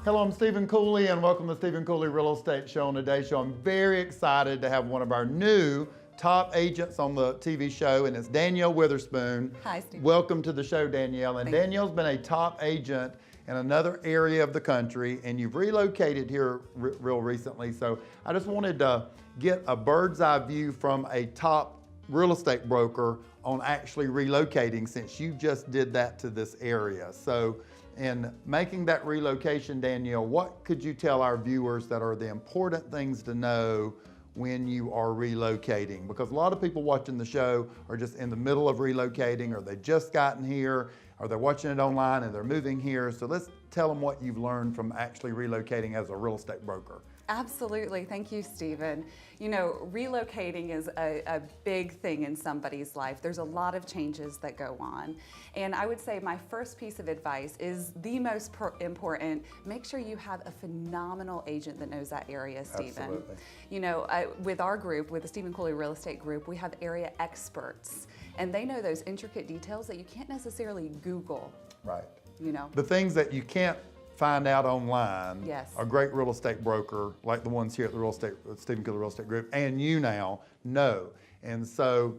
Hello, I'm Stephen Cooley, and welcome to the Stephen Cooley Real Estate Show. On today's show, I'm very excited to have one of our new top agents on the TV show, and it's Danielle Witherspoon. Hi, Steve. Welcome to the show, Danielle. And Danielle's been a top agent in another area of the country, and you've relocated here real recently. So I just wanted to get a bird's eye view from a top real estate broker on actually relocating, since you just did that to this area. So in making that relocation, Danielle, what could you tell our viewers that are the important things to know when you are relocating? Because a lot of people watching the show are just in the middle of relocating, or they just gotten here, or they're watching it online and they're moving here. So let's tell them what you've learned from actually relocating as a real estate broker. Absolutely. Thank you, Stephen. You know, relocating is a big thing in somebody's life. There's a lot of changes that go on. And I would say my first piece of advice is the most important. Make sure you have a phenomenal agent that knows that area, Stephen. Absolutely. You know, with our group, with the Stephen Cooley Real Estate Group, we have area experts. And they know those intricate details that you can't necessarily Google. Right. You know. The things that you can't find out online, yes, a great real estate broker like the ones here at the Stephen Cooley Real Estate Group, and you now know. And so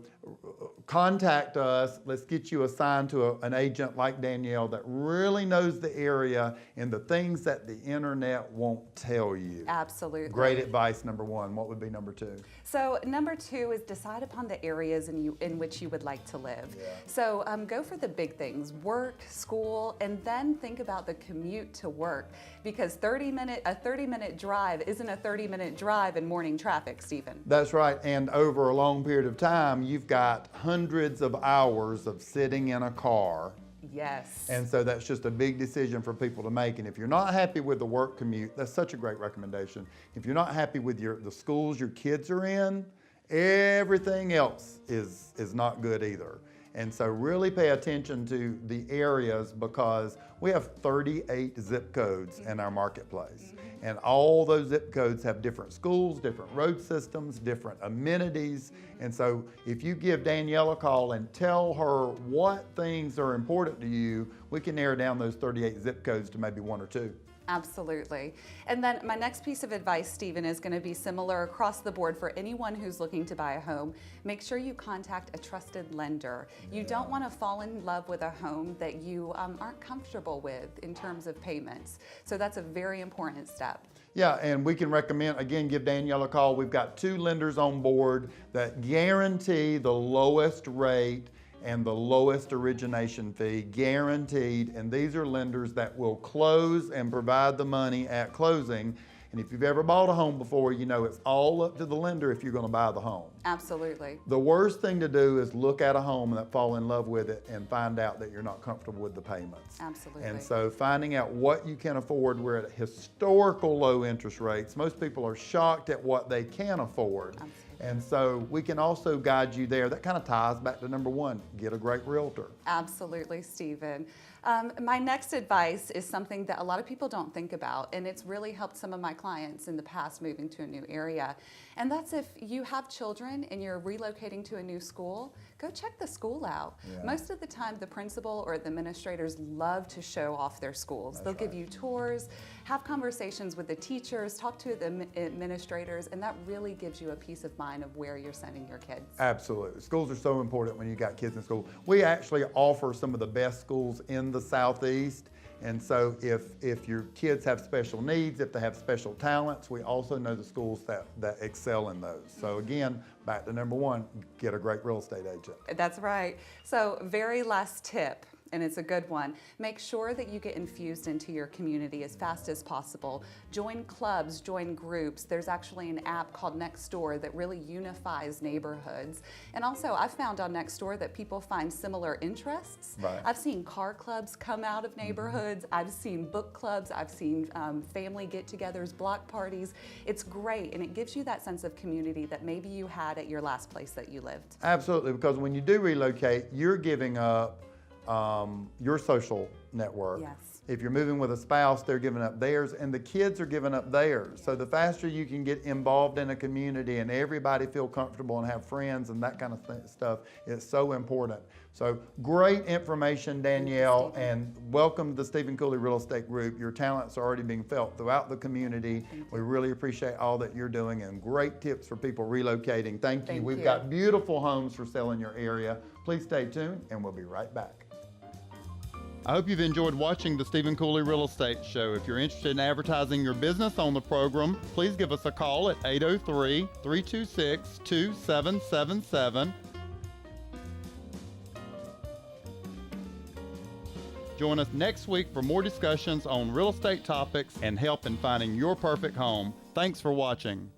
contact us. Let's get you assigned to an agent like Danielle that really knows the area and the things that the internet won't tell you. Absolutely. Great advice, number one. What would be number two? So number two is decide upon the areas in which you would like to live. Yeah. So go for the big things, work, school, and then think about the commute to work, because a 30-minute drive isn't a 30-minute drive in morning traffic, Stephen. That's right, and over a long period of time, you've got hundreds of hours of sitting in a car. Yes. And so that's just a big decision for people to make. And if you're not happy with the work commute, that's such a great recommendation. If you're not happy with the schools your kids are in, everything else is not good either. And so really pay attention to the areas, because we have 38 zip codes in our marketplace. And all those zip codes have different schools, different road systems, different amenities. And so if you give Danielle a call and tell her what things are important to you, we can narrow down those 38 zip codes to maybe one or two. Absolutely. And then my next piece of advice, Stephen, is going to be similar across the board for anyone who's looking to buy a home. Make sure you contact a trusted lender. You don't want to fall in love with a home that you aren't comfortable with in terms of payments. So that's a very important step. Yeah, and we can recommend, again, give Danielle a call. We've got 2 lenders on board that guarantee the lowest rate and the lowest origination fee, guaranteed. And these are lenders that will close and provide the money at closing. And if you've ever bought a home before, you know it's all up to the lender if you're going to buy the home. Absolutely. The worst thing to do is look at a home and fall in love with it and find out that you're not comfortable with the payments. Absolutely. And so finding out what you can afford. We're at historical low interest rates. Most people are shocked at what they can afford. Absolutely. And so we can also guide you there. That kind of ties back to number one, get a great realtor. Absolutely, Stephen. My next advice is something that a lot of people don't think about, and it's really helped some of my clients in the past moving to a new area. And that's if you have children and you're relocating to a new school, go check the school out. Yeah. Most of the time, the principal or the administrators love to show off their schools. They'll give you tours, have conversations with the teachers, talk to the administrators, and that really gives you a peace of mind of where you're sending your kids. Absolutely. Schools are so important when you got kids in school. We actually offer some of the best schools in the Southeast. And so if your kids have special needs, if they have special talents, we also know the schools that excel in those. So again, back to number one, get a great real estate agent. That's right. So very last tip, and it's a good one. Make sure that you get infused into your community as fast as possible. Join clubs, join groups. There's actually an app called Nextdoor that really unifies neighborhoods. And also, I've found on Nextdoor that people find similar interests. Right. I've seen car clubs come out of neighborhoods. I've seen book clubs. I've seen family get-togethers, block parties. It's great, and it gives you that sense of community that maybe you had at your last place that you lived. Absolutely, because when you do relocate, you're giving up your social network. Yes. If you're moving with a spouse, they're giving up theirs, and the kids are giving up theirs. So the faster you can get involved in a community and everybody feel comfortable and have friends and that kind of stuff is so important. So great information, Danielle, and welcome to the Stephen Cooley Real Estate Group. Your talents are already being felt throughout the community. We really appreciate all that you're doing and great tips for people relocating. Thank you. We've got beautiful homes for sale in your area. Please stay tuned and we'll be right back. I hope you've enjoyed watching the Stephen Cooley Real Estate Show. If you're interested in advertising your business on the program, please give us a call at 803-326-2777. Join us next week for more discussions on real estate topics and help in finding your perfect home. Thanks for watching.